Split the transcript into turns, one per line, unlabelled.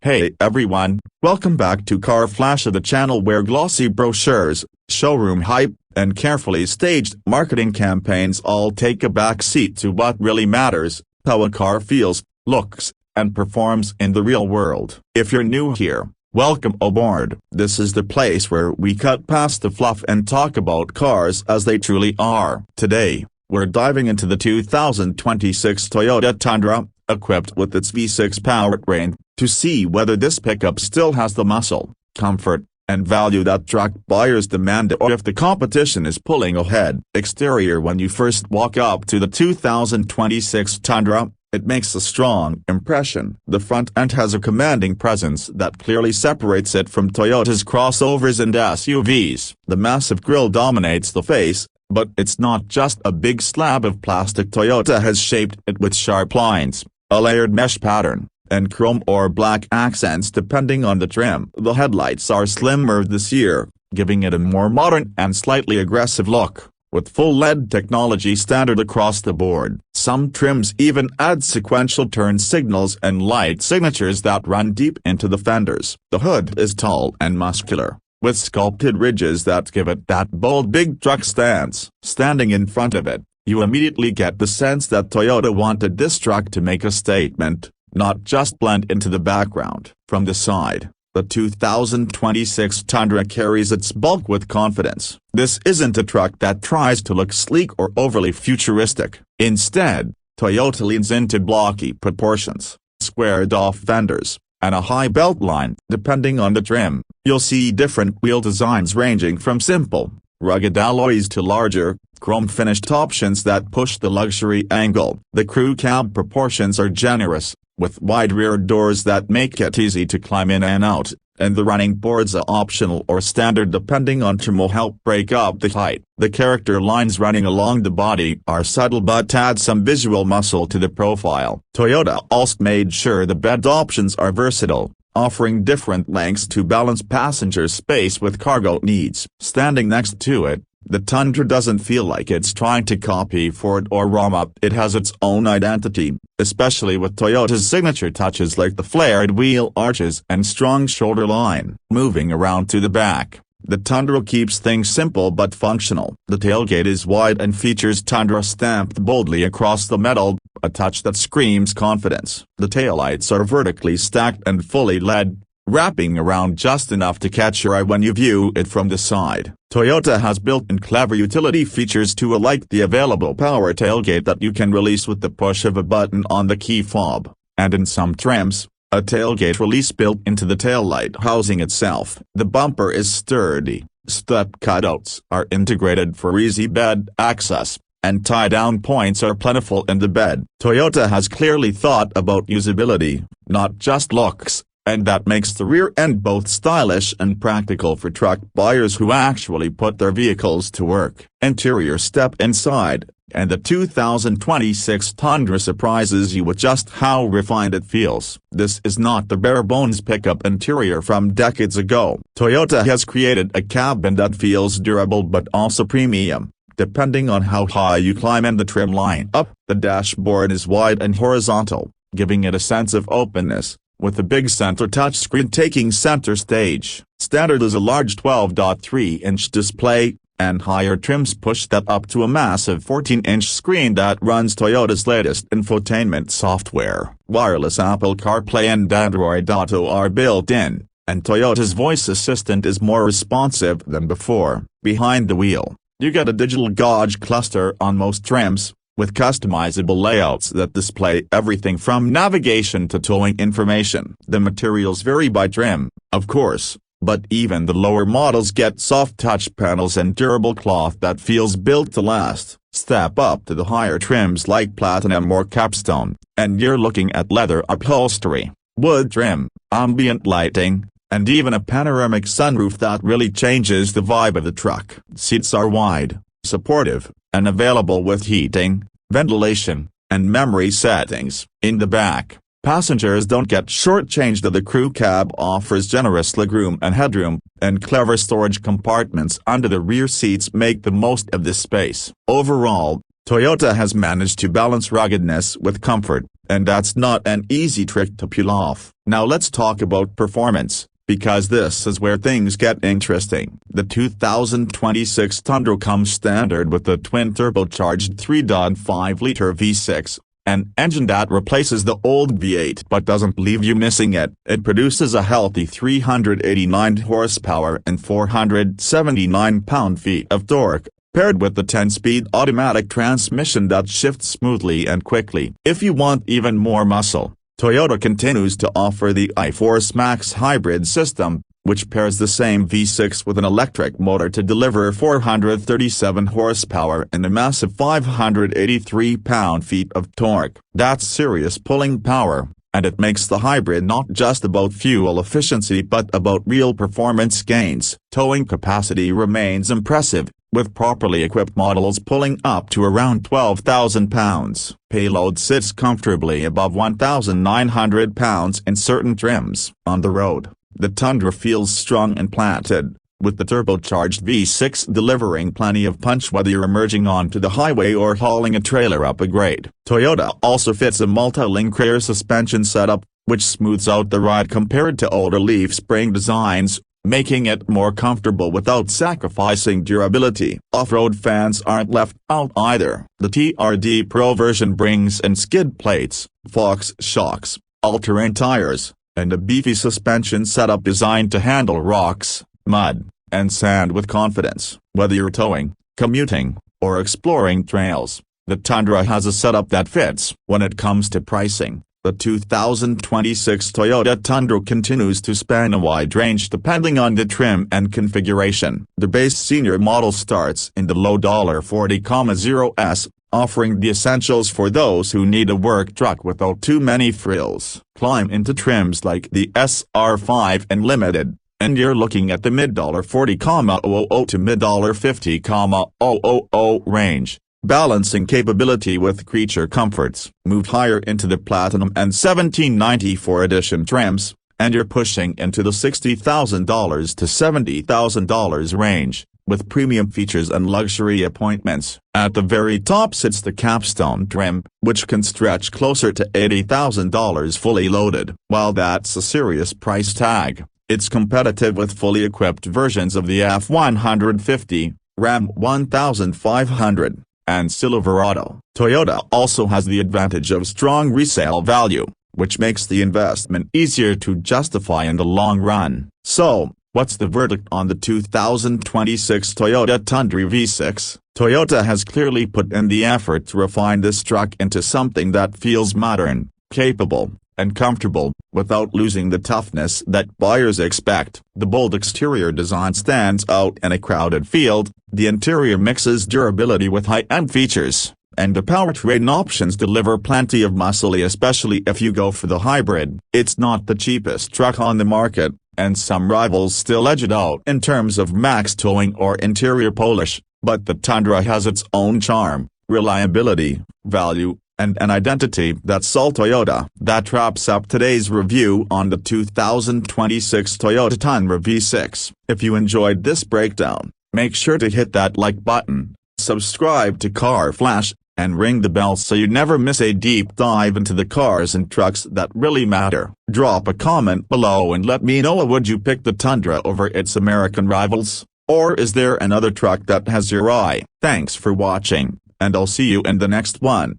Hey everyone, welcome back to Car Flash, the channel where glossy brochures, showroom hype, and carefully staged marketing campaigns all take a back seat to what really matters: how a car feels, looks, and performs in the real world. If you're new here, welcome aboard. This is the place where we cut past the fluff and talk about cars as they truly are. Today, we're diving into the 2026 Toyota Tundra, equipped with its V6 powertrain, to see whether this pickup still has the muscle, comfort, and value that truck buyers demand, or if the competition is pulling ahead. Exterior: when you first walk up to the 2026 Tundra, it makes a strong impression. The front end has a commanding presence that clearly separates it from Toyota's crossovers and SUVs. The massive grille dominates the face, but it's not just a big slab of plastic. Toyota has shaped it with sharp lines, a layered mesh pattern, and chrome or black accents depending on the trim. The headlights are slimmer this year, giving it a more modern and slightly aggressive look, with full LED technology standard across the board. Some trims even add sequential turn signals and light signatures that run deep into the fenders. The hood is tall and muscular, with sculpted ridges that give it that bold big truck stance. Standing in front of it, you immediately get the sense that Toyota wanted this truck to make a statement, not just blend into the background. From the side, the 2026 Tundra carries its bulk with confidence. This isn't a truck that tries to look sleek or overly futuristic. Instead, Toyota leans into blocky proportions, squared-off fenders, and a high belt line. Depending on the trim, you'll see different wheel designs ranging from simple, rugged alloys to larger, chrome-finished options that push the luxury angle. The crew cab proportions are generous, with wide rear doors that make it easy to climb in and out, and the running boards are optional or standard depending on trim will help break up the height. The character lines running along the body are subtle but add some visual muscle to the profile. Toyota also made sure the bed options are versatile, offering different lengths to balance passenger space with cargo needs. Standing next to it, the Tundra doesn't feel like it's trying to copy Ford or Ram. It has its own identity, especially with Toyota's signature touches like the flared wheel arches and strong shoulder line. Moving around to the back, the Tundra keeps things simple but functional. The tailgate is wide and features Tundra stamped boldly across the metal, a touch that screams confidence. The taillights are vertically stacked and fully LED, wrapping around just enough to catch your eye when you view it from the side. Toyota has built-in clever utility features too, like the available power tailgate that you can release with the push of a button on the key fob, and in some trims, a tailgate release built into the taillight housing itself. The bumper is sturdy, step cutouts are integrated for easy bed access, and tie-down points are plentiful in the bed. Toyota has clearly thought about usability, not just looks, and that makes the rear end both stylish and practical for truck buyers who actually put their vehicles to work. Interior: step inside, and the 2026 Tundra surprises you with just how refined it feels. This is not the bare-bones pickup interior from decades ago. Toyota has created a cabin that feels durable but also premium, depending on how high you climb in the trim line. Up, the dashboard is wide and horizontal, giving it a sense of openness, with the big center touchscreen taking center stage. Standard is a large 12.3-inch display, and higher trims push that up to a massive 14-inch screen that runs Toyota's latest infotainment software. Wireless Apple CarPlay and Android Auto are built in, and Toyota's voice assistant is more responsive than before. Behind the wheel, you get a digital gauge cluster on most trims, with customizable layouts that display everything from navigation to towing information. The materials vary by trim, of course, but even the lower models get soft touch panels and durable cloth that feels built to last. Step up to the higher trims like Platinum or Capstone, and you're looking at leather upholstery, wood trim, ambient lighting, and even a panoramic sunroof that really changes the vibe of the truck. Seats are wide, supportive, and available with heating, ventilation, and memory settings. In the back, passengers don't get shortchanged. The crew cab offers generous legroom and headroom, and clever storage compartments under the rear seats make the most of this space. Overall, Toyota has managed to balance ruggedness with comfort, and that's not an easy trick to pull off. Now let's talk about performance, because this is where things get interesting. The 2026 Tundra comes standard with the twin-turbocharged 3.5-liter V6, an engine that replaces the old V8 but doesn't leave you missing it. It produces a healthy 389 horsepower and 479 pound-feet of torque, paired with the 10-speed automatic transmission that shifts smoothly and quickly. If you want even more muscle, Toyota continues to offer the iForce Max hybrid system, which pairs the same V6 with an electric motor to deliver 437 horsepower and a massive 583 pound-feet of torque. That's serious pulling power, and it makes the hybrid not just about fuel efficiency but about real performance gains. Towing capacity remains impressive, with properly equipped models pulling up to around 12,000 pounds. Payload sits comfortably above 1,900 pounds in certain trims. On the road, the Tundra feels strong and planted, with the turbocharged V6 delivering plenty of punch whether you're emerging onto the highway or hauling a trailer up a grade. Toyota also fits a multi-link rear suspension setup, which smooths out the ride compared to older leaf spring designs, making it more comfortable without sacrificing durability. Off-road fans aren't left out either. The TRD Pro version brings in skid plates, Fox shocks, all-terrain tires, and a beefy suspension setup designed to handle rocks, mud, and sand with confidence. Whether you're towing, commuting, or exploring trails, the Tundra has a setup that fits. When it comes to pricing, the 2026 Toyota Tundra continues to span a wide range depending on the trim and configuration. The base senior model starts in the low $40,000s, offering the essentials for those who need a work truck without too many frills. Climb into trims like the SR5 and Limited, and you're looking at the mid-$40,000 to mid-$50,000 range. Balancing capability with creature comforts. Move higher into the Platinum and 1794 edition trims, and you're pushing into the $60,000 to $70,000 range, with premium features and luxury appointments. At the very top sits the Capstone trim, which can stretch closer to $80,000 fully loaded. While that's a serious price tag, it's competitive with fully equipped versions of the F-150, Ram 1500, and Silverado. Toyota also has the advantage of strong resale value, which makes the investment easier to justify in the long run. So, what's the verdict on the 2026 Toyota Tundra V6? Toyota has clearly put in the effort to refine this truck into something that feels modern, capable, and comfortable, without losing the toughness that buyers expect. The bold exterior design stands out in a crowded field, the interior mixes durability with high-end features, and the powertrain options deliver plenty of muscle, especially if you go for the hybrid. It's not the cheapest truck on the market, and some rivals still edge it out in terms of max towing or interior polish, but the Tundra has its own charm, reliability, value, and an identity that's all Toyota. That wraps up today's review on the 2026 Toyota Tundra V6. If you enjoyed this breakdown, make sure to hit that like button, subscribe to Car Flash, and ring the bell so you never miss a deep dive into the cars and trucks that really matter. Drop a comment below and let me know, would you pick the Tundra over its American rivals, or is there another truck that has your eye? Thanks for watching, and I'll see you in the next one.